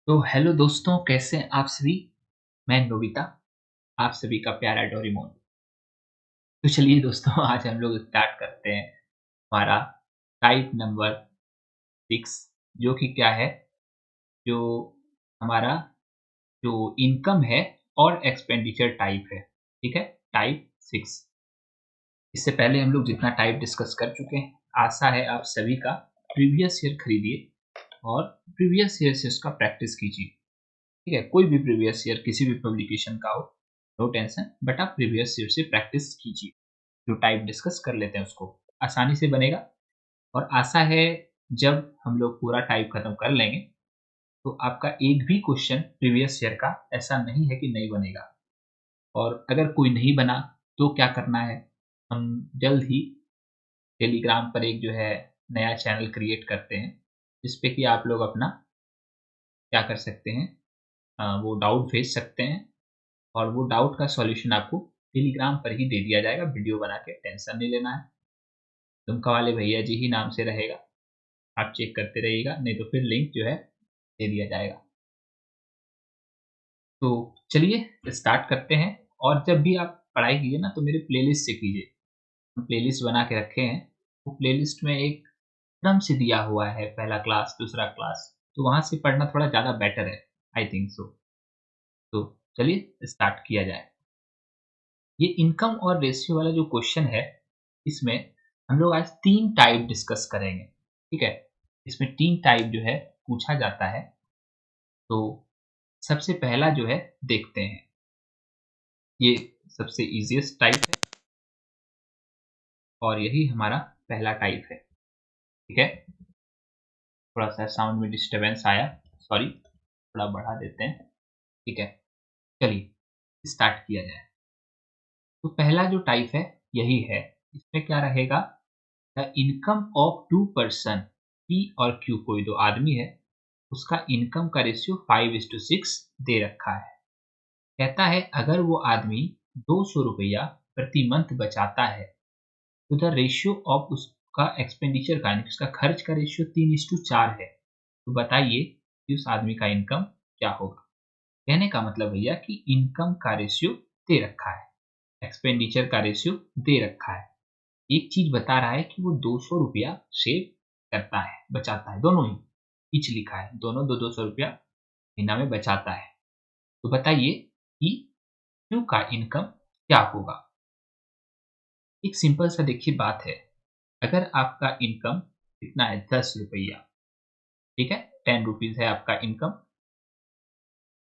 तो हेलो दोस्तों, कैसे हैं आप सभी। मैं नोबिता, आप सभी का प्यारा डोरेमोन। तो चलिए दोस्तों, आज हम लोग स्टार्ट करते हैं हमारा टाइप नंबर 6, जो कि क्या है, जो हमारा जो इनकम है और एक्सपेंडिचर टाइप है। ठीक है, टाइप 6। इससे पहले हम लोग जितना टाइप डिस्कस कर चुके हैं, आशा है आप सभी का प्रीवियस ईयर खरीदिए और प्रीवियस ईयर से उसका प्रैक्टिस कीजिए। ठीक है, कोई भी प्रीवियस ईयर किसी भी पब्लिकेशन का हो, नो टेंशन, बट आप प्रीवियस ईयर से प्रैक्टिस कीजिए। जो टाइप डिस्कस कर लेते हैं उसको आसानी से बनेगा। और आशा है जब हम लोग पूरा टाइप खत्म कर लेंगे तो आपका एक भी क्वेश्चन प्रीवियस ईयर का ऐसा नहीं है कि नहीं बनेगा। और अगर कोई नहीं बना तो क्या करना है, हम जल्द ही टेलीग्राम पर एक जो है नया चैनल क्रिएट करते हैं, जिस पे कि आप लोग अपना क्या कर सकते हैं, वो डाउट भेज सकते हैं और वो डाउट का सॉल्यूशन आपको टेलीग्राम पर ही दे दिया जाएगा, वीडियो बना के। टेंशन नहीं लेना है, दुमका वाले भैया जी ही नाम से रहेगा। आप चेक करते रहिएगा, नहीं तो फिर लिंक जो है दे दिया जाएगा। तो चलिए स्टार्ट करते हैं। और जब भी आप पढ़ाई कीजिए ना, तो मेरे प्लेलिस्ट से कीजिए। हम प्लेलिस्ट बना के रखे हैं, वो प्लेलिस्ट में एक क्रम से दिया हुआ है, पहला क्लास दूसरा क्लास, तो वहाँ से पढ़ना थोड़ा ज़्यादा बेटर है, आई थिंक सो। तो चलिए स्टार्ट किया जाए। ये इनकम और रेशियो वाला जो क्वेश्चन है, इसमें हम लोग आज 3 टाइप डिस्कस करेंगे। ठीक है? इसमें 3 टाइप जो है पूछा जाता है। तो सबसे पहला जो है देखते हैं। ये सबसे ईज़ीएस्ट टाइप है और यही हमारा पहला टाइप है। ठीक है? थोड़ा-सा साउंड में डिस्टर्बेंस आया, सॉरी, थोड़ा बढ़ा देते हैं। ठीक है? चलिए स्टार्ट किया जाए। तो पहला जो टाइप है यही है। इसमें क्या रहेगा, the income of 2 person, P और क्यू, कोई 2 आदमी है, उसका इनकम का रेशियो 5:6 दे रखा है। कहता है अगर वो आदमी 200 रुपया प्रति मंथ बचाता है, तो द रेशियो ऑफ उसका एक्सपेंडिचर का, यानी उसका खर्च का रेशियो 3:4 है। तो बताइए कि उस आदमी का इनकम क्या होगा। कहने का मतलब भैया कि इनकम का रेशियो दे रखा है, एक्सपेंडिचर का रेशियो दे रखा है। एक चीज बता रहा है कि वो 200 रुपया सेव करता है, बचाता है, दोनों ही ईच लिखा है, दोनों 200 रुपया महीना में बचाता है। तो बताइए कि क्यू का इनकम क्या होगा। एक सिंपल सा देखिए बात है, अगर आपका इनकम कितना है, 10 रुपया, ठीक है, 10 रुपीज है आपका इनकम,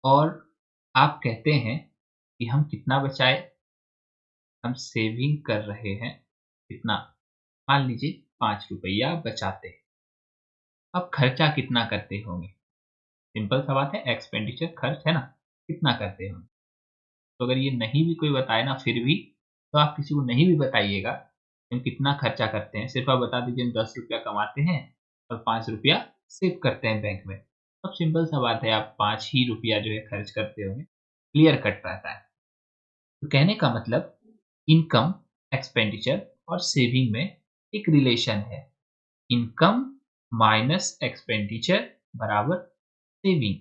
और आप कहते हैं कि हम कितना बचाए, हम सेविंग कर रहे हैं कितना, मान लीजिए 5 रुपया बचाते हैं। अब खर्चा कितना करते होंगे, सिंपल सा बात है, एक्सपेंडिचर खर्च है ना, कितना करते होंगे। तो अगर ये नहीं भी कोई बताए ना, फिर भी तो आप किसी को नहीं भी बताइएगा कि हम कितना खर्चा करते हैं, सिर्फ आप बता दीजिए हम 10 रुपया कमाते हैं और 5 रुपया सेव करते हैं बैंक में। अब सिंपल सा बात है, आप 5 ही रुपया जो है खर्च करते होंगे, क्लियर कट रहता है। तो कहने का मतलब इनकम, एक्सपेंडिचर और सेविंग में एक रिलेशन है। इनकम माइनस एक्सपेंडिचर बराबर सेविंग।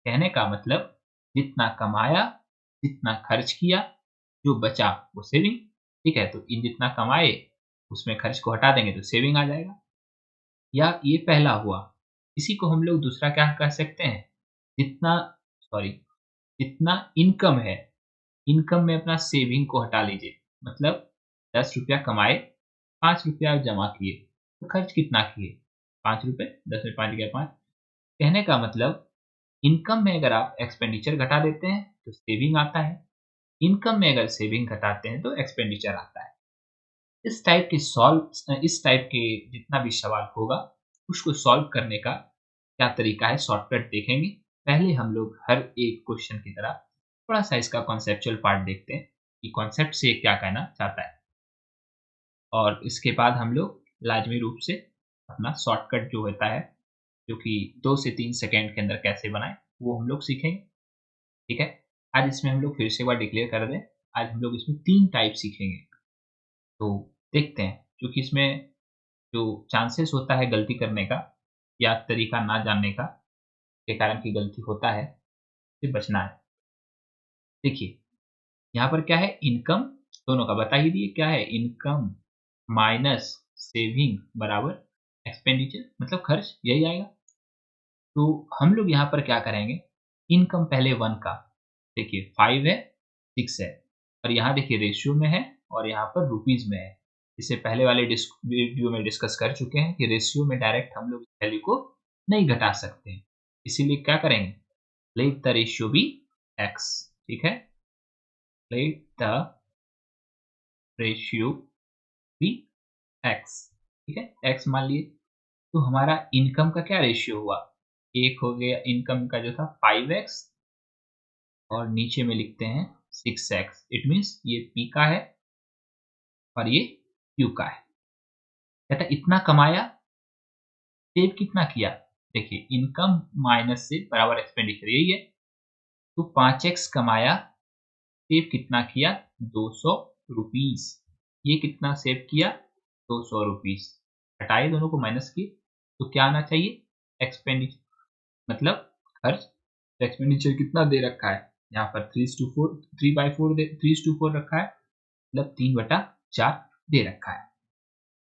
कहने का मतलब जितना कमाया, जितना खर्च किया, जो बचा वो सेविंग। ठीक है, तो इन जितना कमाए उसमें खर्च को हटा देंगे तो सेविंग आ जाएगा। या ये पहला हुआ, इसी को हम लोग दूसरा क्या कह सकते हैं, जितना, सॉरी, जितना इनकम है, इनकम में अपना सेविंग को हटा लीजिए। मतलब 10 रुपया कमाए, 5 रुपया जमा किए, तो खर्च कितना किए, 5 रुपये, 10 में 5 गया 5। कहने का मतलब इनकम में अगर आप एक्सपेंडिचर घटा देते हैं तो सेविंग आता है, इनकम में अगर सेविंग घटाते हैं तो एक्सपेंडिचर आता है। इस टाइप के जितना भी सवाल होगा, उसको सॉल्व करने का क्या तरीका है, शॉर्टकट देखेंगे। पहले हम लोग हर एक क्वेश्चन की तरह थोड़ा सा इसका कॉन्सेप्चुअल पार्ट देखते हैं कि कॉन्सेप्ट से क्या कहना चाहता है, और इसके बाद हम लोग लाजमी रूप से अपना शॉर्टकट जो होता है, जो कि 2 से 3 सेकंड के अंदर कैसे बनाएँ, वो हम लोग सीखेंगे। ठीक है? आज इसमें हम लोग फिर से एक बार डिक्लेयर कर दें, आज हम लोग इसमें 3 टाइप सीखेंगे। तो देखते हैं, क्योंकि इसमें जो चांसेस होता है गलती करने का या तरीका ना जानने का, के कारण की गलती होता है, से बचना है। देखिए यहाँ पर क्या है, इनकम दोनों का बता ही दिए क्या है, इनकम माइनस सेविंग बराबर एक्सपेंडिचर, मतलब खर्च, यही आएगा। तो हम लोग यहाँ पर क्या करेंगे, इनकम पहले 1 का, देखिए 5 है 6 है, और यहाँ देखिए रेशियो में है और यहाँ पर रुपीज में है। इससे पहले वाले वीडियो में डिस्कस कर चुके हैं कि रेशियो में डायरेक्ट हम लोग वैल्यू को नहीं घटा सकते हैं, इसीलिए क्या करेंगे, let the ratio be x. ठीक है, let the ratio be x. ठीक है, एक्स मान लिए। तो हमारा इनकम का क्या रेशियो हुआ, एक हो गया इनकम का जो था 5x, और नीचे में लिखते हैं 6x। इट मीन्स ये P का है और ये Q का है। कहता इतना कमाया, सेव कितना किया, देखिए इनकम माइनस से बराबर एक्सपेंडिचर, यही है। तो 5x कमाया, सेव कितना किया, 200 रुपीज। ये कितना सेव किया, 200 रुपीज। हटाए दोनों को, माइनस किए, तो क्या आना चाहिए, एक्सपेंडिचर, मतलब खर्च। तो एक्सपेंडिचर कितना दे रखा है, यहाँ पर 3/4 3/4 रखा है, मतलब 3/4 दे रखा है।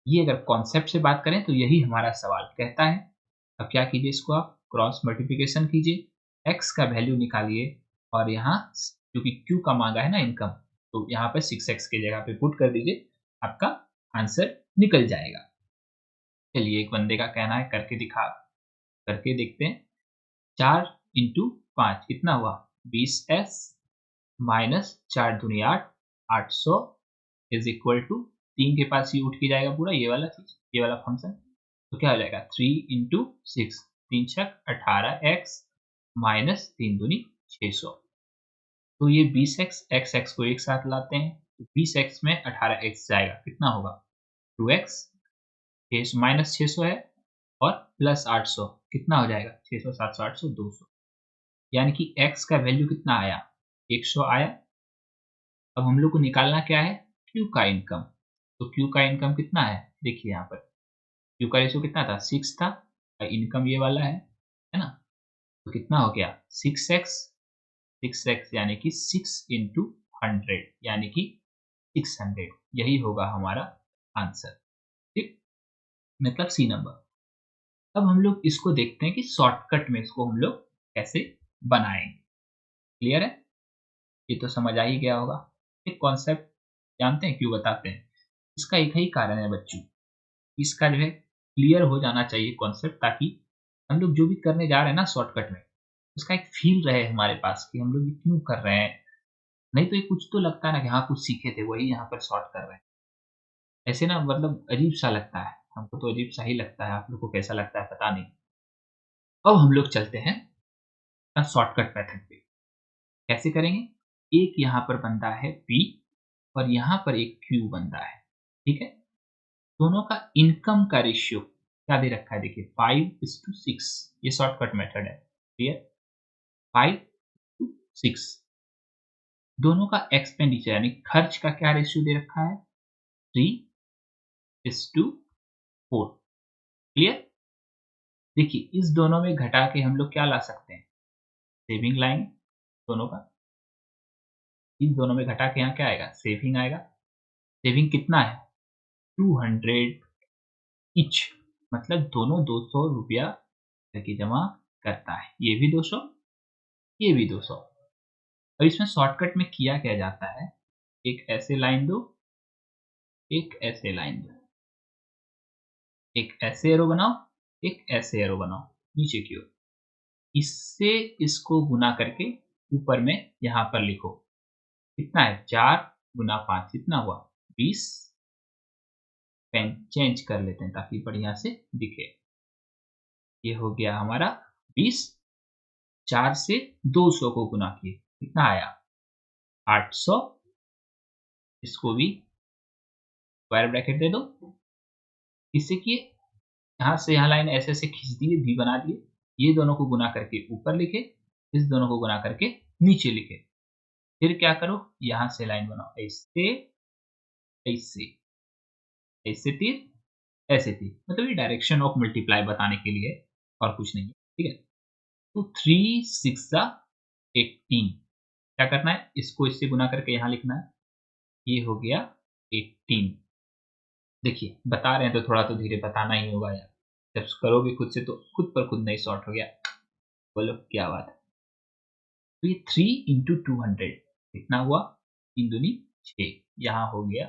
ये अगर कॉन्सेप्ट से बात करें तो यही हमारा सवाल कहता है। अब क्या कीजिए, इसको आप क्रॉस मल्टीप्लिकेशन कीजिए, x का वैल्यू निकालिए, और यहाँ क्योंकि q का मांगा है ना इनकम, तो यहाँ पर 6x की जगह पे पुट कर दीजिए, आपका आंसर निकल जाएगा। चलिए एक बंदे का कहना है, करके देखते हैं। 4 इंटू 5 कितना हुआ, 20s, माइनस 4 दूनी 8, 800 इज इक्वल टू 3 के पास ये उठ के जाएगा पूरा, ये वाला चीज, ये वाला फंक्शन। तो क्या हो जाएगा, 3 इंटू 6, 3×6 18x, माइनस 3 दूनी 600। तो ये 20x, x को एक साथ लाते हैं, तो 20x में 18x जाएगा, कितना होगा, 2x, माइनस 600 है, और प्लस 800, कितना हो जाएगा, 600 700 800 200, यानी कि x का वैल्यू कितना आया, 100 आया। अब हम लोग को निकालना क्या है, Q का इनकम। तो Q का इनकम कितना है, देखिए यहाँ पर Q का रेशियो कितना था, 6 था, और इनकम ये वाला है ना। तो कितना हो गया, 6x यानी कि 6 इंटू 100, यानी कि 600, यही होगा हमारा आंसर। ठीक, मतलब सी नंबर। अब हम लोग इसको देखते हैं कि शॉर्टकट में इसको हम लोग कैसे बनाएंगे। क्लियर है, ये तो समझ आ ही गया होगा। एक कॉन्सेप्ट जानते हैं क्यों बताते हैं, इसका एक ही कारण है बच्चों, इसका जो है क्लियर हो जाना चाहिए कॉन्सेप्ट, ताकि हम लोग जो भी करने जा रहे हैं ना शॉर्टकट में, उसका एक फील रहे हमारे पास कि हम लोग ये क्यों कर रहे हैं। नहीं तो ये कुछ तो लगता है ना कि हाँ कुछ सीखे थे वही यहाँ पर शॉर्ट कर रहे हैं, ऐसे ना, मतलब अजीब सा लगता है, हमको तो अजीब सा ही लगता है, आप लोग को कैसा लगता है पता नहीं। अब हम लोग चलते हैं शॉर्टकट मेथड पे, कैसे करेंगे। एक यहाँ पर बनता है P और यहाँ पर एक Q बनता है, ठीक है। दोनों का इनकम का रेशियो क्या दे रखा है, देखिए 5:6, ये शॉर्टकट मेथड है, क्लियर, 5:6। दोनों का एक्सपेंडिचर यानी खर्च का क्या रेशियो दे रखा है, 3:4, क्लियर। देखिए इस दोनों में घटा के हम लोग क्या ला सकते हैं, सेविंग लाएंगे दोनों का, इन दोनों में घटा के यहाँ क्या आएगा, सेविंग आएगा। सेविंग कितना है, 200 इच, मतलब दोनों 200 रुपया करके जमा करता है, ये भी 200, ये भी 200। और इसमें शॉर्टकट में किया क्या जाता है, एक ऐसे लाइन दो, एक ऐसे लाइन दो, एक ऐसे एरो बनाओ, एक ऐसे एरो बनाओ नीचे की ओर, इससे इसको गुना करके ऊपर में यहाँ पर लिखो, कितना है, 4×5 कितना हुआ, 20। पेन चेंज कर लेते हैं ताकि बढ़िया से दिखे, ये हो गया हमारा 20, 4 से 200 को गुना किए, कितना आया, 800। इसको भी स्क्वायर ब्रैकेट दे दो, इससे किए, यहाँ से यहाँ लाइन ऐसे ऐसे खींच दिए, भी बना दिए, ये दोनों को गुना करके ऊपर लिखे, इस दोनों को गुना करके नीचे लिखे। फिर क्या करो, यहाँ से लाइन बनाओ, ऐसे ऐसे ऐसे तीर, ऐसे तीर, मतलब ये डायरेक्शन ऑफ मल्टीप्लाई बताने के लिए और कुछ नहीं है, ठीक है। तो 3 6 18, क्या करना है, इसको इससे गुना करके यहाँ लिखना है, ये हो गया 18। देखिए बता रहे हैं तो थोड़ा तो धीरे बताना ही होगा यार, जब करोगे खुद से तो खुद पर खुद नहीं सॉर्ट हो गया। बोलो क्या बात है। तो ये 3 इंटू 200 कितना हुआ, 3 दूनी 6, यहाँ हो गया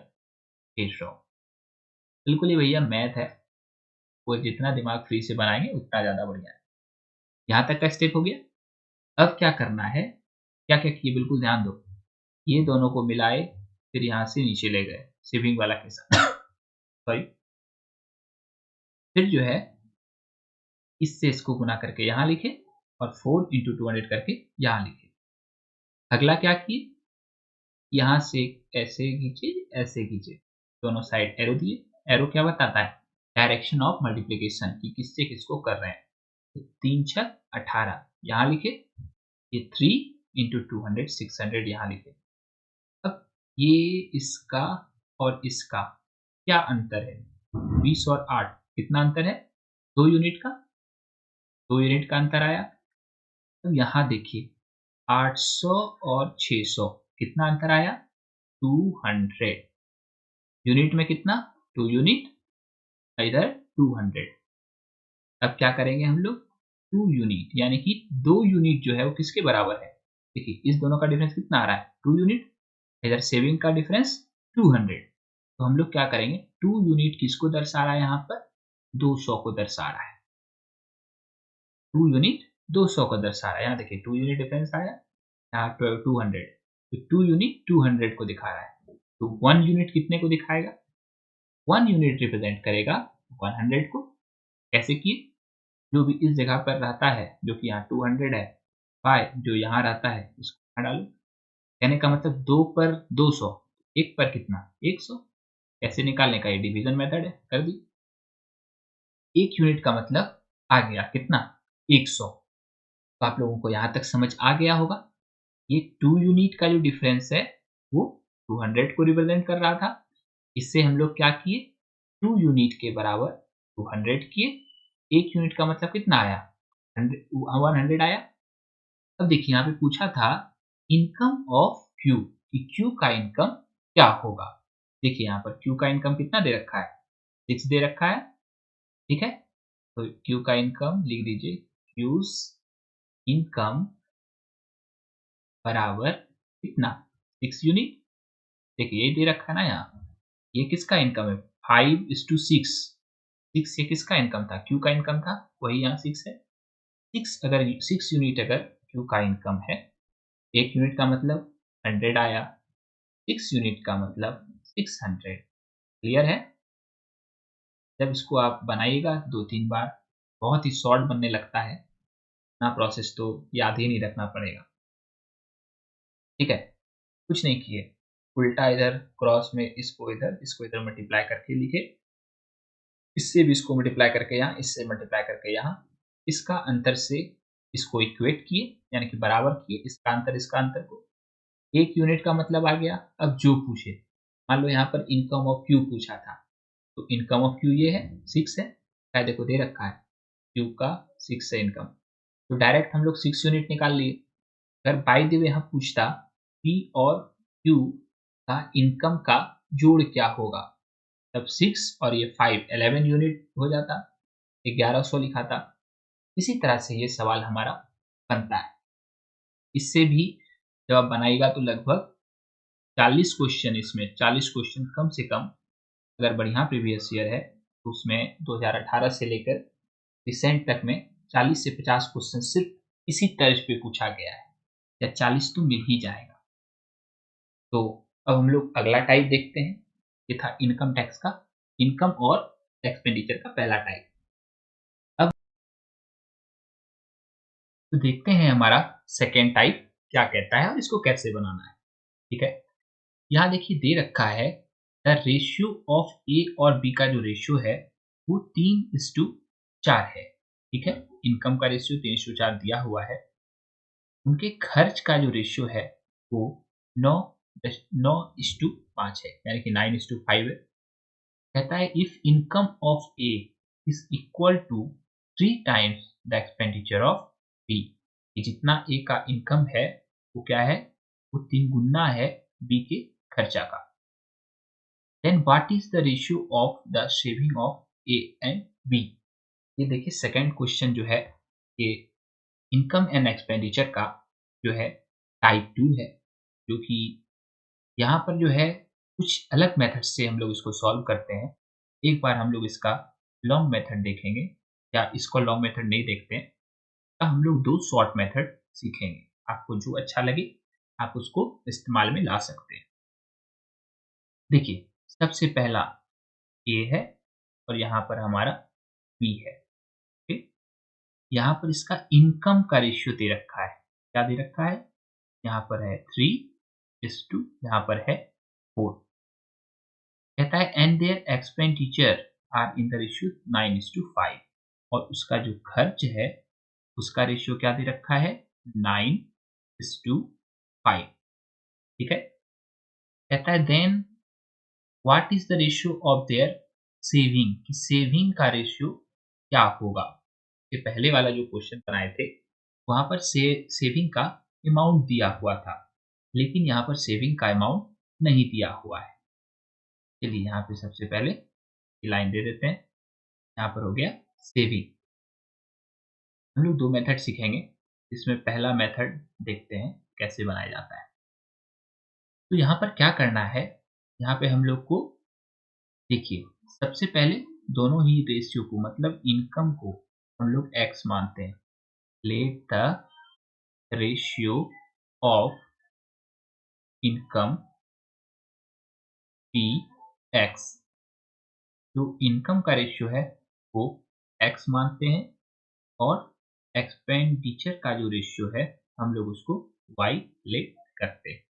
600। बिल्कुल ही भैया मैथ है, वो जितना दिमाग फ्री से बनाएंगे उतना ज़्यादा बढ़िया है। यहाँ तक का स्टेप हो गया। अब क्या करना है, क्या क्या किए बिल्कुल ध्यान दो, ये दोनों को मिलाए फिर यहाँ से नीचे ले गए सेविंग वाला के साथ सॉरी, फिर जो है इससे इसको गुना करके यहाँ लिखे और 4 इंटू 200 करके यहाँ लिखे। अगला क्या किए, यहाँ से ऐसे खींचे ऐसे खींचे, दोनों साइड एरो दिए। एरो क्या बताता है, डायरेक्शन ऑफ मल्टीप्लीकेशन की किससे किसको कर रहे हैं। तो 3 6 18 यहाँ लिखे, ये 3 इंटू 200 600 यहाँ लिखे। अब ये इसका और इसका क्या अंतर है, 20 और 8 कितना अंतर है, 2 यूनिट का, 2 यूनिट का अंतर आया। अब यहाँ देखिए 800 और 600 कितना अंतर आया, 200। यूनिट में कितना, 2 यूनिट, इधर 200। अब क्या करेंगे हम लोग, 2 यूनिट यानी कि 2 यूनिट जो है वो किसके बराबर है, देखिए इस दोनों का डिफरेंस कितना आ रहा है, 2 यूनिट, इधर सेविंग का डिफरेंस 200। तो हम लोग क्या करेंगे, 2 यूनिट किसको दर्शा रहा है, यहाँ पर 200 को दर्शा रहा है, 2 यूनिट 200 को दर्शा रहा है। यहाँ देखिए 2 यूनिट डिफरेंस आया, यहाँ 200, तो 2 यूनिट 200 को दिखा रहा है। तो 1 यूनिट कितने को दिखाएगा, 1 यूनिट रिप्रेजेंट करेगा 100 को। कैसे किए, जो भी इस जगह पर रहता है जो कि यहाँ 200 है, बाय जो यहाँ रहता है इसको यहाँ डालो, कहने का मतलब 2 पर 200, 1 पर कितना 100, कैसे निकालने का, ये डिवीजन मेथड है, कर दी। 1 यूनिट का मतलब आ गया कितना 100। तो आप लोगों को यहाँ तक समझ आ गया होगा, ये 2 यूनिट का जो डिफरेंस है वो 200 को रिप्रेजेंट कर रहा था। इससे हम लोग क्या किए, 2 यूनिट के बराबर 200 किए, 1 यूनिट का मतलब कितना आया, 100 आया। अब देखिए यहाँ पे पूछा था इनकम ऑफ क्यू, कि क्यू का इनकम क्या होगा। देखिए यहाँ पर क्यू का इनकम कितना दे रखा है, 6 दे रखा है, ठीक है। तो क्यू का इनकम लिख दीजिए, क्यूज इनकम बराबर कितना 6 यूनिट। देखिए ये दे रखा है ना यहाँ, ये किसका इनकम है 5:6, 6 ये किसका इनकम था, क्यू का इनकम था, वही यहाँ 6 है। 6 यूनिट अगर क्यू का इनकम है, 1 यूनिट का मतलब 100 आया, 6 यूनिट का मतलब 600। क्लियर है। जब इसको आप बनाइएगा 2-3 बार बहुत ही शॉर्ट बनने लगता है ना, प्रोसेस तो याद ही नहीं रखना पड़ेगा, ठीक है। कुछ नहीं किए, उल्टा इधर क्रॉस में इसको इधर मल्टीप्लाई करके लिखे, इससे भी इसको मल्टीप्लाई करके यहाँ, इससे मल्टीप्लाई करके यहाँ, इसका अंतर से इसको इक्वेट किए यानी कि बराबर किए, इसका अंतर को, 1 यूनिट का मतलब आ गया। अब जो पूछे, मान लो यहाँ पर इनकम ऑफ क्यू पूछा था, तो इनकम ऑफ क्यू ये है 6 है, शायद देखो दे रखा है क्यू का 6 है इनकम, तो डायरेक्ट हम लोग 6 यूनिट निकाल लिए। अगर बाय द वे यहाँ पूछता पी और क्यू का इनकम का जोड़ क्या होगा, तब 6 और ये 5 11 यूनिट हो जाता, 1100 लिखा था। इसी तरह से ये सवाल हमारा बनता है। इससे भी जब आप बनाइएगा तो लगभग 40 क्वेश्चन, इसमें 40 क्वेश्चन कम से कम, अगर बढ़िया प्रीवियस ईयर है तो उसमें 2018 से लेकर रिसेंट तक में 40 से 50 क्वेश्चन सिर्फ इसी तर्ज पे पूछा गया है, या 40 तो मिल ही जाएगा। तो अब हम लोग अगला टाइप देखते हैं, ये था इनकम टैक्स का, इनकम और एक्सपेंडिचर का पहला टाइप। अब तो देखते हैं हमारा सेकेंड टाइप क्या कहता है और इसको कैसे बनाना है, ठीक है। यहाँ देखिए दे रखा है द रेशियो ऑफ ए और बी का जो रेशियो है वो 3:4 है, ठीक है। इनकम का रेशियो 3:4 दिया हुआ है, उनके खर्च का जो रेशियो है वो 9:5 है, यानी कि 9:5 है। कहता है if income of A is equal to 3 times the expenditure of B, कि जितना ए का इनकम है वो क्या है, वो 3 गुना है बी के खर्चा का। Then what is the ratio of the saving of A and B. ये देखिए सेकंड क्वेश्चन जो है ये इनकम एंड एक्सपेंडिचर का जो है टाइप 2 है, जो कि यहाँ पर जो है कुछ अलग मेथड से हम लोग इसको सॉल्व करते हैं। एक बार हम लोग इसका लॉन्ग मेथड देखेंगे, या इसको लॉन्ग मेथड नहीं देखते हैं, तो हम लोग 2 शॉर्ट मेथड सीखेंगे। आपको जो अच्छा लगे आप उसको इस्तेमाल में ला सकते हैं। देखिए सबसे पहला ए है और यहाँ पर हमारा बी है। ठीक, यहाँ पर इसका इनकम का रेशियो दे रखा है। क्या दे रखा है, यहाँ पर है 3:2, यहाँ पर है 4। कहता है and their expenditure are in the ratio 9:5, और उसका जो खर्च है उसका रेशियो क्या दे रखा है, 9:5। ठीक है, कहता है then what is the ratio of their saving, कि सेविंग का रेशियो क्या होगा। ये पहले वाला जो क्वेश्चन बनाए थे वहां पर सेविंग का अमाउंट दिया हुआ था, लेकिन यहाँ पर सेविंग का अमाउंट नहीं दिया हुआ है। चलिए यहाँ पे सबसे पहले ये लाइन दे देते हैं, यहाँ पर हो गया सेविंग। हम लोग 2 मेथड सीखेंगे, इसमें पहला मेथड देखते हैं कैसे बनाया जाता है। तो यहाँ पर क्या करना है, यहाँ पे हम लोग को देखिए सबसे पहले दोनों ही रेशियो को, मतलब इनकम को हम लोग x मानते हैं। Let the ratio of income be x, जो इनकम का रेशियो है वो x मानते हैं, और एक्सपेंडिचर का जो रेशियो है हम लोग उसको y लेट करते हैं।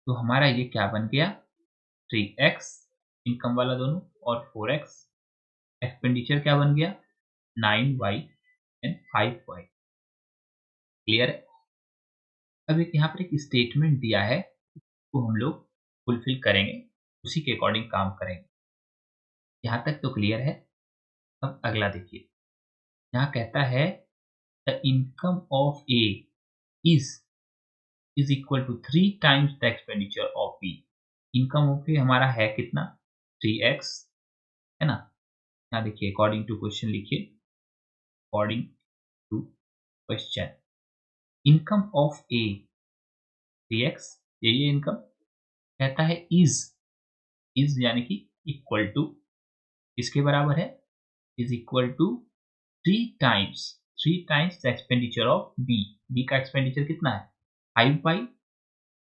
तो हमारा ये क्या बन गया, 3x इनकम वाला दोनों, और 4x एक्सपेंडिचर क्या बन गया, 9y एंड 5y। क्लियर है। अब एक यहाँ पर एक स्टेटमेंट दिया है, वो हम लोग फुलफिल करेंगे, उसी के अकॉर्डिंग काम करेंगे। यहाँ तक तो क्लियर है। अब अगला देखिए, यहाँ कहता है the income of A is equal to 3 times the expenditure of B. Income of A हमारा है कितना, 3x, है ना। यहाँ देखिए अकॉर्डिंग टू क्वेश्चन लिखिए, according to question income of A 3x, यही इनकम। कहता है इज यानी कि इक्वल टू, इसके बराबर है, is equal to 3 times the expenditure of B. B का एक्सपेंडिचर कितना है, 5y,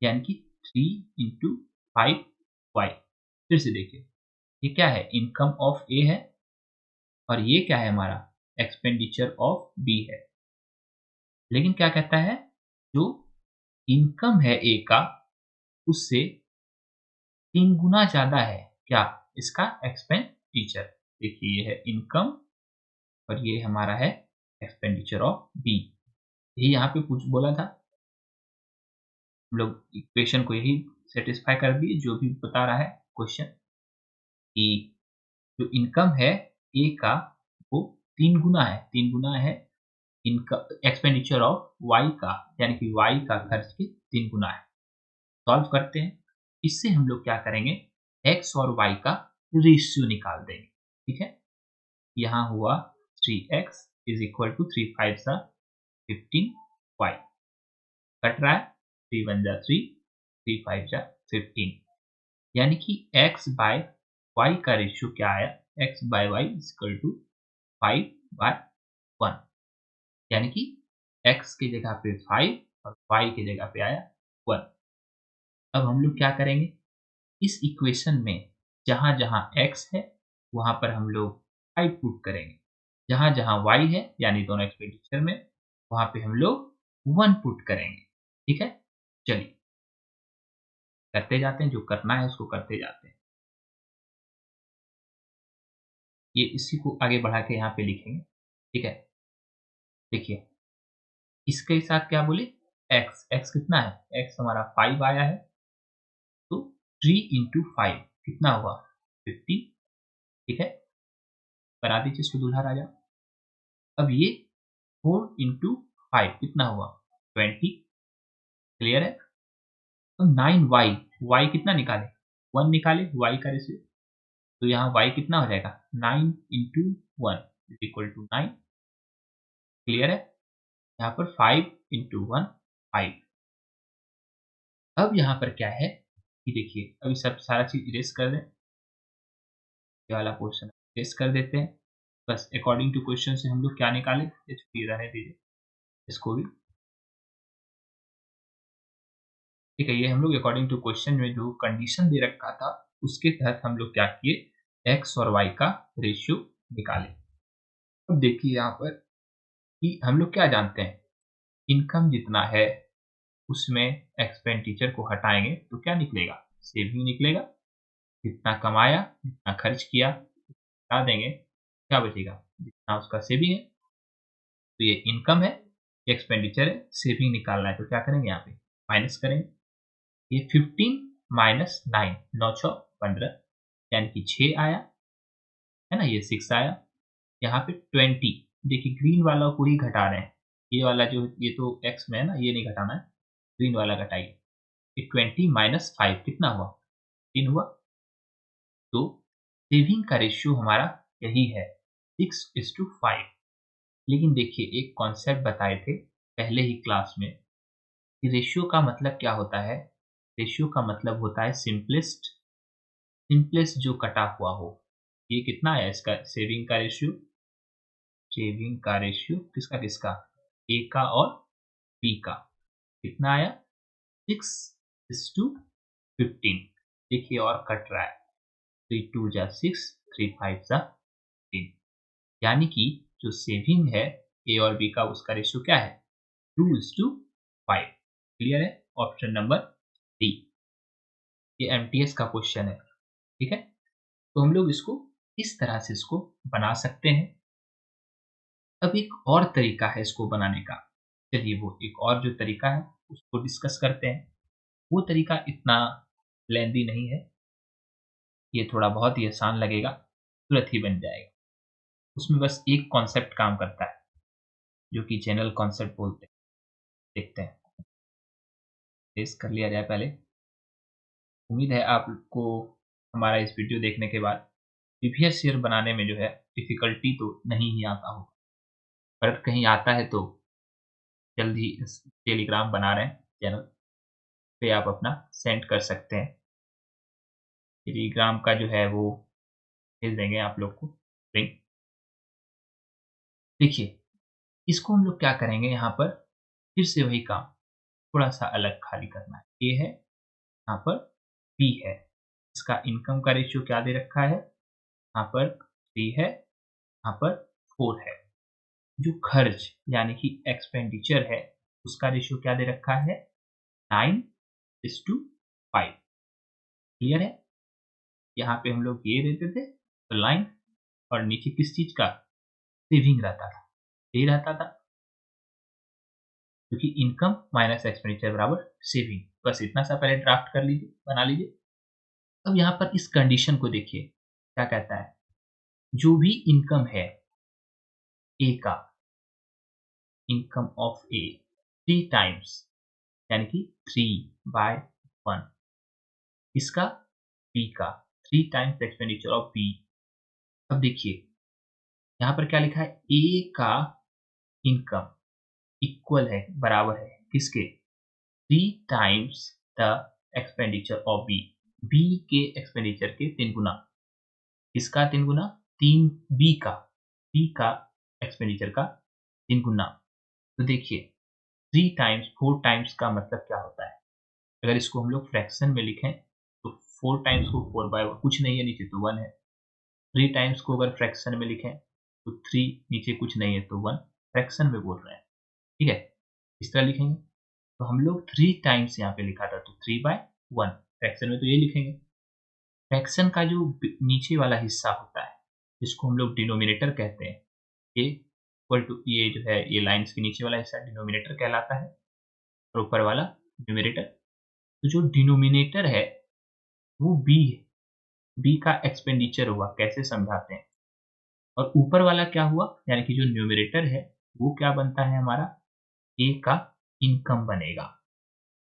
यानी कि 3 × 5y। फिर से देखिए ये क्या है, इनकम ऑफ ए है, और ये क्या है हमारा, एक्सपेंडिचर ऑफ बी है। लेकिन क्या कहता है, जो इनकम है ए का उससे 3 गुना ज्यादा है क्या, इसका एक्सपेंडिचर। देखिए ये है इनकम और ये हमारा है एक्सपेंडिचर ऑफ बी। यही यहाँ पे कुछ बोला था, हम लोग इक्वेशन को यही सेटिस्फाई कर दिए जो भी बता रहा है क्वेश्चन, कि जो इनकम है ए का वो 3 गुना है, 3 गुना है इनकम एक्सपेंडिचर ऑफ वाई का, यानी कि वाई का खर्च के 3 गुना है। सॉल्व करते हैं, इससे हम लोग क्या करेंगे, एक्स और वाई का रेशियो निकाल देंगे। ठीक है, यहाँ हुआ 3x इज इक्वल टू 3 5 सा 15y, कट रहा है, 3 1 जा 3, 3 5 जा 15, यानी कि x बाय y का रेशियो क्या आया, x by y is equal to 5/1, यानी कि x की जगह पे 5 और y की जगह पे आया 1। अब हम लोग क्या करेंगे, इस इक्वेशन में जहां जहां x है वहां पर हम लोग 5 पुट करेंगे, जहां जहां y है यानी दोनों एक्सपेंडिचर में वहां पे हम लोग 1 पुट करेंगे। ठीक है, चलिए करते जाते हैं, जो करना है उसको करते जाते हैं। ये इसी को आगे बढ़ा के यहाँ पे लिखेंगे। ठीक है, देखिए इसके साथ क्या बोले, x कितना है, x हमारा 5 आया है, तो 3 × 5 कितना हुआ, 50। ठीक है, बना दीजिए इसको दूल्हा राजा। अब ये 4 इंटू 5 कितना हुआ 20। क्लियर है। तो 9y, y कितना निकाले 1 निकाले y का रेशियो, तो यहाँ y कितना हो जाएगा 9 into 1 is equal to 9। Clear है। यहाँ पर 5 इंटू 1 5। अब यहाँ पर क्या है कि देखिए अभी सब सारा चीज इरेज कर दें, ये वाला पोर्शन इरेज कर देते हैं। बस अकॉर्डिंग टू क्वेश्चन से हम लोग क्या निकाले, ये रहने दीजिए इसको भी। ठीक है, ये हम लोग अकॉर्डिंग टू क्वेश्चन में जो कंडीशन दे रखा था उसके तहत हम लोग क्या किए, x और y का रेशियो निकाले। अब देखिए यहाँ पर कि हम लोग क्या जानते हैं, इनकम जितना है उसमें एक्सपेंडिचर को हटाएंगे तो क्या निकलेगा, सेविंग निकलेगा। जितना कमाया जितना खर्च किया हटा देंगे, क्या बचेगा, जितना उसका सेविंग है। तो ये इनकम है, ये एक्सपेंडिचर है, सेविंग निकालना है तो क्या करेंगे, यहाँ पे माइनस करेंगे। ये 15 माइनस 9, 9 6 15 यानी कि 6 आया, है ना, ये 6 आया। यहाँ पे 20, देखिए ग्रीन वाला को ही घटा रहे हैं, ये वाला जो ये तो एक्स में है ना, ये नहीं घटाना है, ग्रीन वाला घटाइए। ये 20 माइनस 5 कितना हुआ 3 हुआ। तो सेविंग का रेशियो हमारा यही है 6:5। लेकिन देखिए एक कॉन्सेप्ट बताए थे पहले ही क्लास में कि रेशियो का मतलब क्या होता है, रेशियो का मतलब होता है सिंपलेस्ट, सिंपलेस्ट जो कटा हुआ हो। ये कितना है इसका सेविंग का रेशियो, सेविंग का रेशियो किसका किसका, ए का और बी का, कितना आया 6:15। देखिए और कट रहा है, 3 2 जा 6, 3 5 जा 10, यानी कि जो सेविंग है ए और बी का उसका रेशियो क्या है 2:5। क्लियर है, ऑप्शन नंबर डी। ये एमटीएस का क्वेश्चन है। ठीक है, तो हम लोग इसको इस तरह से इसको बना सकते हैं। अब एक और तरीका है इसको बनाने का, चलिए वो एक और जो तरीका है उसको डिस्कस करते हैं। वो तरीका इतना लेंदी नहीं है, ये थोड़ा बहुत ही आसान लगेगा, तुरंत ही बन जाएगा। उसमें बस एक कॉन्सेप्ट काम करता है जो कि जनरल कॉन्सेप्ट बोलते हैं। देखते हैं, टेस्ट कर लिया जाए पहले। उम्मीद है आपको हमारा इस वीडियो देखने के बाद प्रीवियस ईयर बनाने में जो है डिफिकल्टी तो नहीं ही आता हो, पर कहीं आता है तो जल्द ही टेलीग्राम बना रहे हैं चैनल पे, आप अपना सेंड कर सकते हैं। टेलीग्राम का जो है वो भेज देंगे आप लोग को लिंक। देखिए इसको हम लोग क्या करेंगे, यहाँ पर फिर से वही काम, थोड़ा सा अलग खाली करना है। ए है, यहाँ पर बी है, इसका इनकम का रेशियो क्या दे रखा है, यहाँ पर 3 है, यहाँ पर 4 है। जो खर्च यानी कि एक्सपेंडिचर है उसका रेशियो क्या दे रखा है 9:5। क्लियर है। यहाँ पे हम लोग ये देते थे तो लाइन, और नीचे किस चीज का सेविंग रहता था, यही रहता था, क्योंकि इनकम माइनस एक्सपेंडिचर बराबर सेविंग। बस इतना सा पहले ड्राफ्ट कर लीजिए, बना लीजिए। अब यहाँ पर इस कंडीशन को देखिए क्या कहता है, जो भी इनकम है ए का, इनकम ऑफ ए 3 टाइम्स यानी कि 3/1, इसका बी का 3 टाइम्स एक्सपेंडिचर ऑफ बी। अब देखिए यहाँ पर क्या लिखा है, ए का इनकम इक्वल है, बराबर है किसके 3 times the expenditure of B, B के एक्सपेंडिचर के 3 गुना। किसका 3 गुना, 3 बी का एक्सपेंडिचर का 3 गुना। तो देखिए 3 टाइम्स 4 टाइम्स का मतलब क्या होता है, अगर इसको हम लोग फ्रैक्शन में लिखें तो 4 टाइम्स को 4/1, कुछ नहीं है नीचे तो 1 है। 3 टाइम्स को अगर फ्रैक्शन में लिखें तो 3 नीचे कुछ नहीं है तो 1, फ्रैक्शन में बोल रहे हैं। ठीक है, इस तरह लिखेंगे। तो हम लोग 3 टाइम्स यहाँ पे लिखा था तो 3/1, फ्रैक्शन में तो ये लिखेंगे। फ्रैक्शन का जो नीचे वाला हिस्सा होता है जिसको हम लोग डिनोमिनेटर कहते हैं, ये इक्वल टू, ये जो है ये लाइन्स के नीचे वाला हिस्सा डिनोमिनेटर कहलाता है और ऊपर वाला न्यूमरेटर। तो जो डिनोमिनेटर है वो बी है, बी का एक्सपेंडिचर हुआ, कैसे समझाते हैं, और ऊपर वाला क्या हुआ, यानी कि जो न्यूमरेटर है वो क्या बनता है हमारा, ए का इनकम बनेगा।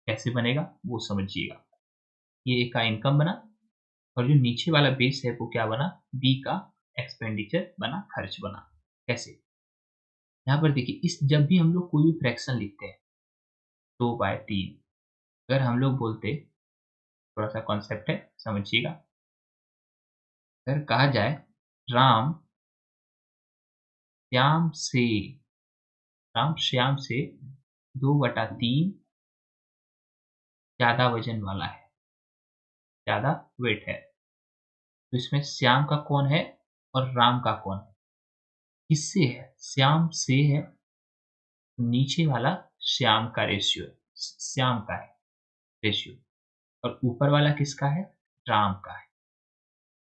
कैसे बनेगा वो समझिएगा। ये ए का इनकम बना और जो नीचे वाला बेस है वो क्या बना, बी का एक्सपेंडिचर बना, खर्च बना। कैसे, यहाँ पर देखिए, इस जब भी हम लोग कोई भी फ्रैक्शन लिखते हैं 2/3, अगर हम लोग बोलते, थोड़ा सा कॉन्सेप्ट है समझिएगा, अगर कहा जाए राम श्याम से, राम श्याम से 2/3 ज्यादा वजन वाला है, ज्यादा वेट है, तो इसमें श्याम का कौन है और राम का कौन है, किससे है, श्याम से है, नीचे वाला श्याम का रेशियो है, श्याम का है रेशियो, और ऊपर वाला किसका है, राम का है।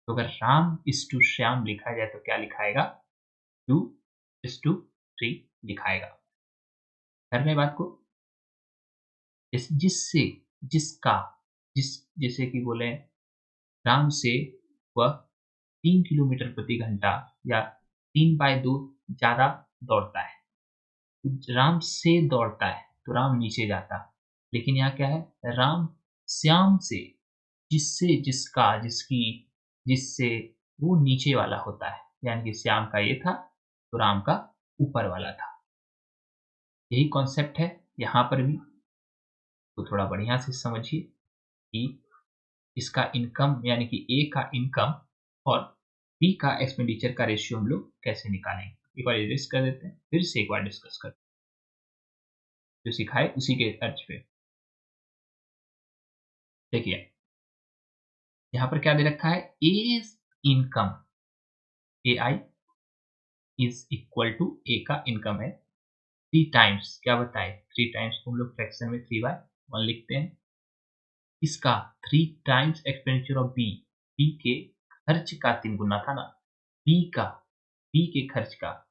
तो अगर राम इस टू श्याम लिखा जाए तो क्या लिखाएगा, 2:3 लिखाएगा। कर रहे बात को, जिससे, जिसका, जैसे कि बोले राम से वह 3 किलोमीटर प्रति घंटा या 3/2 ज्यादा दौड़ता है, राम से दौड़ता है तो राम नीचे जाता, लेकिन यहाँ क्या है, राम श्याम से, जिससे, जिसका, जिसकी, जिससे, वो नीचे वाला होता है, यानी कि श्याम का ये था तो राम का ऊपर वाला था। यही कॉन्सेप्ट है यहाँ पर भी, तो थोड़ा बढ़िया से समझिए कि इसका इनकम यानी कि ए का इनकम और बी का एक्सपेंडिचर का रेशियो हम लोग कैसे निकालेंगे। एक बार एड्रेस कर देते हैं, फिर से एक बार डिस्कस करते हैं, जो सिखाए उसी के अर्ज पे। देखिए यहाँ पर क्या दे रखा है, A income, A I is equal to A का इनकम है 3 टाइम्स, क्या बताए 3 टाइम्स को हम लोग फ्रैक्शन में 3/1 लिखते हैं, इसका 3 times expenditure of B, B के खर्च का 3 गुना था ना, बी का, बी के खर्च का,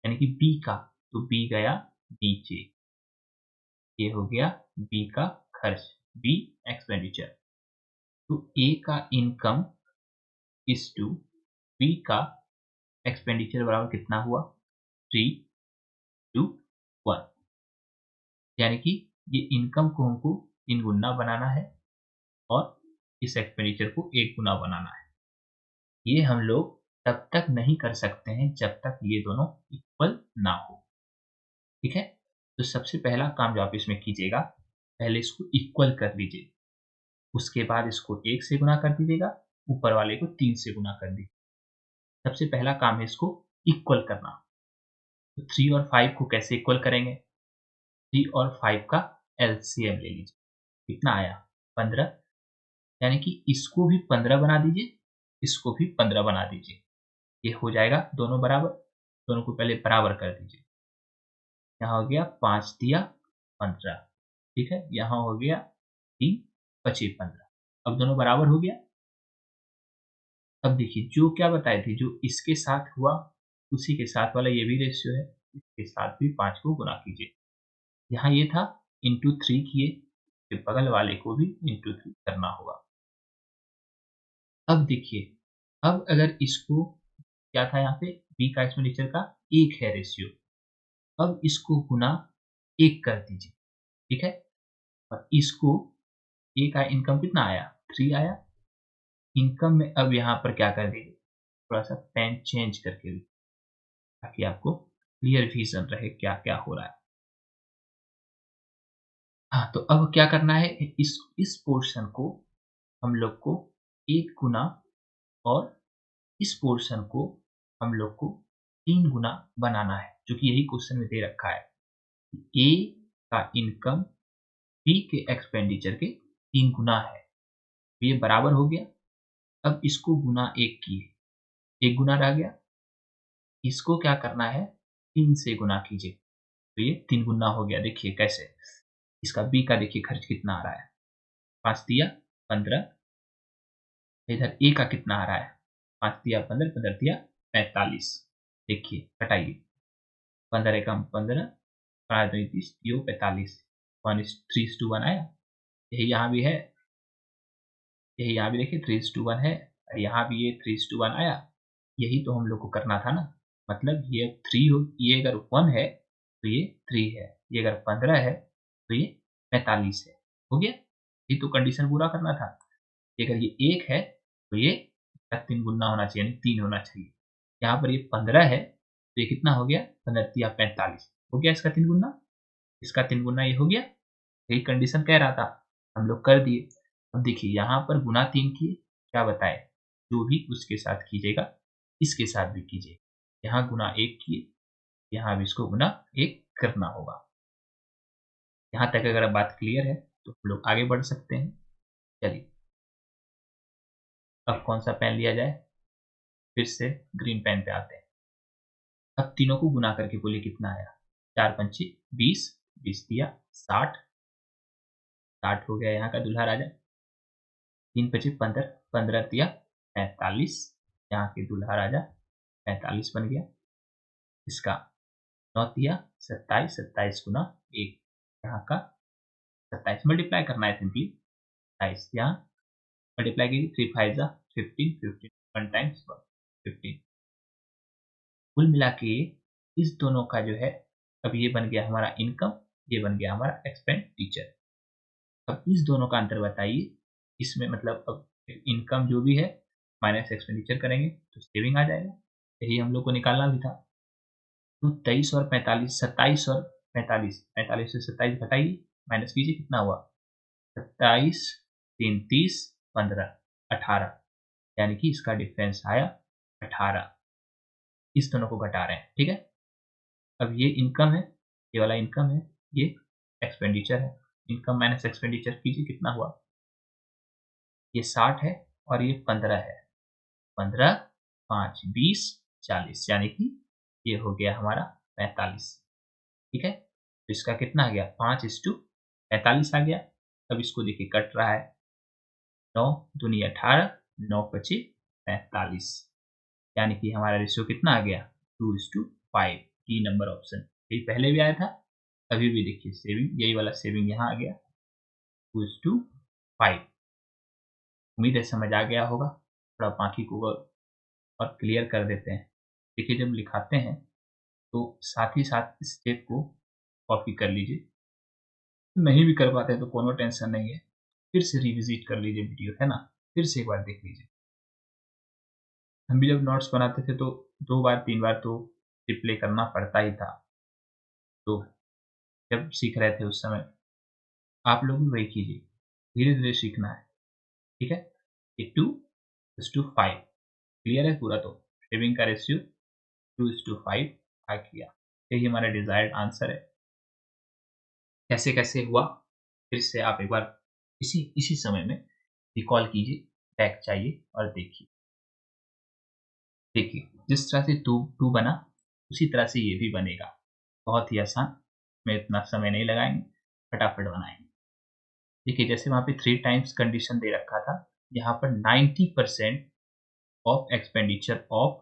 यानी कि बी का, तो बी गया नीचे, ये हो गया बी का खर्च, बी एक्सपेंडिचर, तो ए का इनकम इज टू बी का एक्सपेंडिचर बराबर कितना हुआ, 3:1, यानी कि ये इनकम को हमको 3 गुना बनाना है और इस एक्सपेंडिचर को 1 गुना बनाना है। ये हम लोग तब तक नहीं कर सकते हैं जब तक ये दोनों इक्वल ना हो, ठीक है। तो सबसे पहला काम जो आप इसमें कीजिएगा, पहले इसको इक्वल कर लीजिए, उसके बाद इसको 1 से गुना कर दीजिएगा, ऊपर वाले को 3 से गुना कर दीजिए। सबसे पहला काम है इसको इक्वल करना। तो 3 और 5 को कैसे इक्वल करेंगे, 3 और 5 का एलसीएम ले लीजिए, कितना आया 15, यानी कि इसको भी 15 बना दीजिए, इसको भी 15 बना दीजिए, ये हो जाएगा दोनों बराबर, दोनों को पहले बराबर कर दीजिए, यहाँ हो गया 5 दिया 15, ठीक है, यहाँ हो गया 3 बचे 15, अब दोनों बराबर हो गया। अब देखिए जो क्या बताए थे, जो इसके साथ हुआ उसी के साथ वाला ये भी रेशियो है, इसके साथ भी 5 को गुना कीजिए, यहाँ ये था इंटू 3 किए, फिर बगल वाले को भी इंटू 3 करना होगा। अब देखिए, अब अगर इसको, क्या था यहाँ पे, बी का एक्सपेंडिचर का 1 है रेशियो, अब इसको गुना 1 कर दीजिए, ठीक है, और इसको, ए का इनकम कितना आया 3 आया, इनकम में अब यहाँ पर क्या कर दीजिए, थोड़ा सा पेन चेंज करके, ताकि आपको क्लियर विजन रहे क्या क्या हो रहा है। हाँ, तो अब क्या करना है, इस पोर्शन को हम लोग को 1 गुना और इस पोर्शन को हम लोग को 3 गुना बनाना है, जो कि यही क्वेश्चन में दे रखा है, ए का इनकम बी के एक्सपेंडिचर के 3 गुना है, तो ये बराबर हो गया। अब इसको गुना 1 किए, 1 गुना रह गया, इसको क्या करना है 3 से गुना कीजिए, तो ये 3 गुना हो गया। देखिए कैसे, इसका बी का देखिए खर्च कितना आ रहा है, 5 दिया 15, इधर ए का कितना आ रहा है, 5 दिया 15, 15 दिया 45, देखिए हटाइए, 15 एकम 15, 5 दूनी 30, यो 45, 3:1 आया, यही यहाँ भी है, यही यहाँ भी देखिए 3:1 है, और यहाँ भी ये 3:1 आया, यही तो हम लोग को करना था ना, मतलब ये 3 हो, ये अगर 1 है तो ये 3 है, ये अगर 15 है तो ये 45 है। हो गया, ये तो कंडीशन पूरा करना था। अगर ये 1 है तो ये 3 गुना होना चाहिए, यानी 3 होना चाहिए। यहाँ पर ये 15 है तो ये कितना हो गया, 15 या 45 हो गया, इसका 3 गुना, इसका 3 गुना ये हो गया। यही कंडीशन कह रहा था, हम लोग कर दिए। अब देखिए यहाँ पर गुना 3 किए, क्या बताए, जो भी उसके साथ कीजिएगा इसके साथ भी कीजिए। यहाँ गुना 1 किए, यहाँ भी इसको गुना 1 करना होगा। यहाँ तक अगर बात क्लियर है तो हम लोग आगे बढ़ सकते हैं। चलिए, अब कौन सा पेन लिया जाए, फिर से ग्रीन पेन पे आते हैं। अब तीनों को गुना करके बोलिए कितना आया, 4 पंचे 20, 20 दिया 60, 60 हो गया यहाँ का दूल्हा राजा। 3 पचे 15, 15 दिया 45, यहाँ के दूल्हा राजा 45 बन गया। इसका 9 दिया 27, 27 गुना 1, यहाँ का 27 मल्टीप्लाई करना है सिंपली, 27 यहाँ मल्टीप्लाई कीजिए, 3 5 जा 15, 15 1 टाइम्स 15। कुल मिला के इस दोनों का जो है, अब ये बन गया हमारा इनकम, ये बन गया हमारा एक्सपेंडिचर। अब इस दोनों का अंतर बताइए, इसमें मतलब अब इनकम जो भी है माइनस एक्सपेंडिचर करेंगे तो सेविंग आ जाएगा, यही हम लोग को निकालना भी था। तो 23 और 45, 27 और 45, 45 से 27 घटाइए, माइनस कीजिए, कितना हुआ 27, 3 30, 15, 18, यानी कि इसका डिफरेंस आया 18। इस दोनों को घटा रहे हैं, ठीक है। अब ये इनकम है, ये वाला इनकम है, ये एक्सपेंडिचर है। इनकम माइनस एक्सपेंडिचर कीजिए, कितना हुआ, ये 60 है और ये 15 है, 15 5 20 40, यानी कि ये हो गया हमारा 45, ठीक है। तो इसका कितना आ गया, 5:45 आ गया। अब इसको देखिए कट रहा है, 9 दूनी 18, 9 पचे 45, यानी कि हमारा रेशियो कितना आ गया, 2:5। डी नंबर ऑप्शन, यही पहले भी आया था, अभी भी देखिए सेविंग, यही वाला सेविंग यहाँ आ गया 2:5। उम्मीद है समझ आ गया होगा। थोड़ा बाकी को और क्लियर कर देते हैं। देखिए जब लिखाते हैं तो साथ ही साथ स्टेप को कॉपी कर लीजिए, नहीं भी कर पाते हैं तो कोनो टेंशन नहीं है, फिर से रिविजिट कर लीजिए वीडियो, है ना, फिर से एक बार देख लीजिए। हम भी जब नोट्स बनाते थे तो 2 बार 3 बार तो रिप्ले करना पड़ता ही था, तो जब सीख रहे थे उस समय आप लोग भी वही कीजिए, धीरे धीरे सीखना है, ठीक है। ये 2:5 क्लियर है पूरा, तो सेविंग का रेशियो 2:5 आ गया, यही हमारा डिजायर्ड आंसर है। कैसे कैसे हुआ, फिर से आप एक बार इसी इसी समय में रिकॉल कीजिए, बैक चाहिए और देखिए। देखिए जिस तरह से टू बना उसी तरह से ये भी बनेगा, बहुत ही आसान, में इतना समय नहीं लगाएंगे, फटाफट बनाएंगे। देखिए जैसे वहाँ पे 3 टाइम्स कंडीशन दे रखा था, यहाँ पर 90% of expenditure of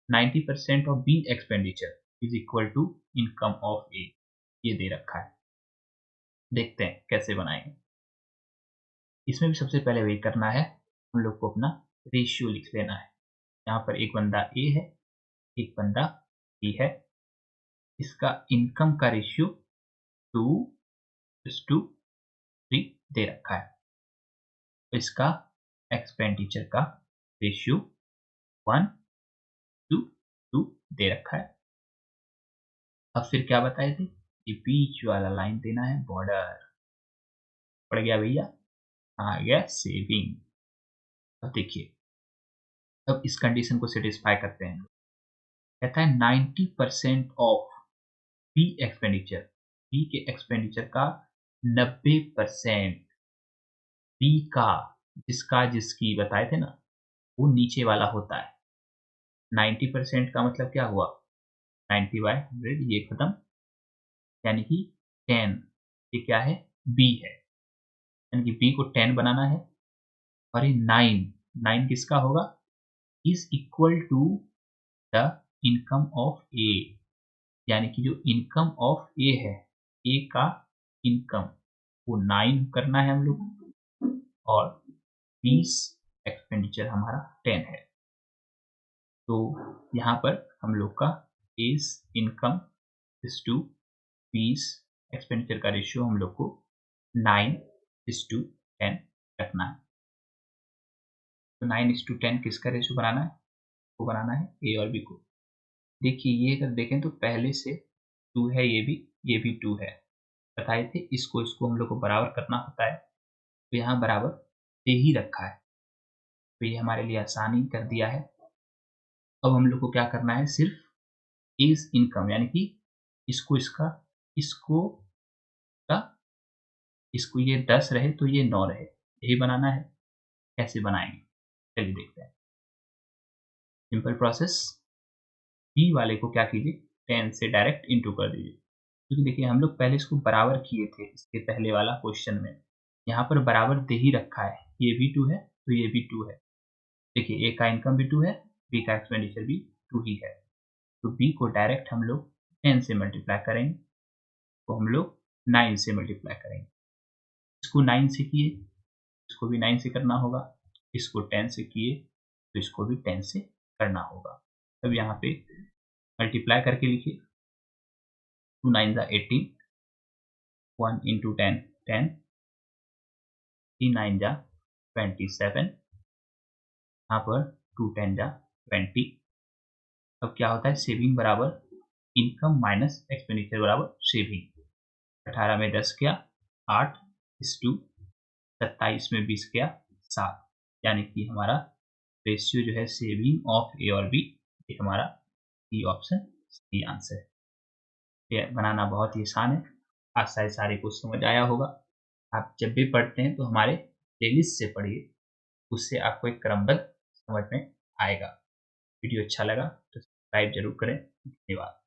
90% of B expenditure is equal to income of A, ये दे रखा है। देखते हैं कैसे बनाएंगे। इसमें भी सबसे पहले वही करना है, हम लोग को अपना रेशियो लिख लेना है। यहाँ पर एक बंदा ए है, एक बंदा बी है। इसका इनकम का रेशियो 2:3 दे रखा है, तो इसका एक्सपेंडिचर का रेशियो 1:2 दे रखा है। अब फिर क्या बताए थे, ये बीच वाला लाइन देना है बॉर्डर, पड़ गया भैया, आ गया सेविंग। अब देखिए, अब इस कंडीशन को सेटिस्फाई करते हैं, कहता है 90% ऑफ बी एक्सपेंडिचर, बी के एक्सपेंडिचर का 90%, बी का, जिसका जिसकी बताए थे ना, वो नीचे वाला होता है। 90% का मतलब क्या हुआ, 90/100, ये खत्म, यानी कि 10, ये क्या है, बी है, यानी कि बी को 10 बनाना है। और ये 9 किसका होगा, is equal to the income of A, यानी कि जो इनकम ऑफ ए है, ए का इनकम वो 9 करना है हम लोग, और 20 एक्सपेंडिचर हमारा 10 है। तो यहाँ पर हम लोग का इज इनकम 20 एक्सपेंडिचर का रेशियो हम लोग को 9:10 रखना है। तो 9:10 किसका रेशियो बनाना है? वो बनाना है ए और बी को। देखिए ये अगर देखें तो पहले से 2 है, ये भी 2 है, बताए थे इसको हम लोग को बराबर करना होता है, तो यहाँ बराबर दे ही रखा है, तो ये हमारे लिए आसानी कर दिया है। अब हम लोग को क्या करना है, सिर्फ इस इनकम यानी कि इसको का इसको ये 10 रहे तो ये 9 रहे, यही बनाना है। कैसे बनाएंगे चलिए देखते हैं। सिंपल प्रोसेस, बी वाले को क्या कीजिए 10 से डायरेक्ट इंटू कर दीजिए, क्योंकि देखिए हम लोग पहले इसको बराबर किए थे इसके पहले वाला क्वेश्चन में, यहाँ पर बराबर दे ही रखा है, ये भी 2 है तो ये भी 2 है। देखिए ए का इनकम भी 2 है, बी का एक्सपेंडिचर भी 2 ही है, तो बी को डायरेक्ट हम लोग 10 से मल्टीप्लाई करेंगे, तो हम लोग 9 से मल्टीप्लाई करेंगे। इसको 9 से किए, इसको भी 9 से करना होगा, इसको 10 से किए तो इसको भी 10 से करना होगा। अब यहाँ पे मल्टीप्लाई करके लिखिए, 2 9 18, 1 into 10 10, 3 9 27, यहाँ पर 2 10 20। अब क्या होता है, सेविंग बराबर इनकम माइनस एक्सपेंडिचर बराबर सेविंग। 18 में 10 गया 8, 27 में 20 गया 7, यानी कि हमारा रेशियो जो है सेविंग ऑफ ए और बी, ये हमारा सी ऑप्शन सी आंसर है। ये बनाना बहुत ही आसान है, आज सारे कुछ समझ आया होगा। आप जब भी पढ़ते हैं तो हमारे प्लेलिस्ट से पढ़िए, उससे आपको एक क्रमबद्ध समझ में आएगा। वीडियो अच्छा लगा तो सब्सक्राइब जरूर करें। धन्यवाद।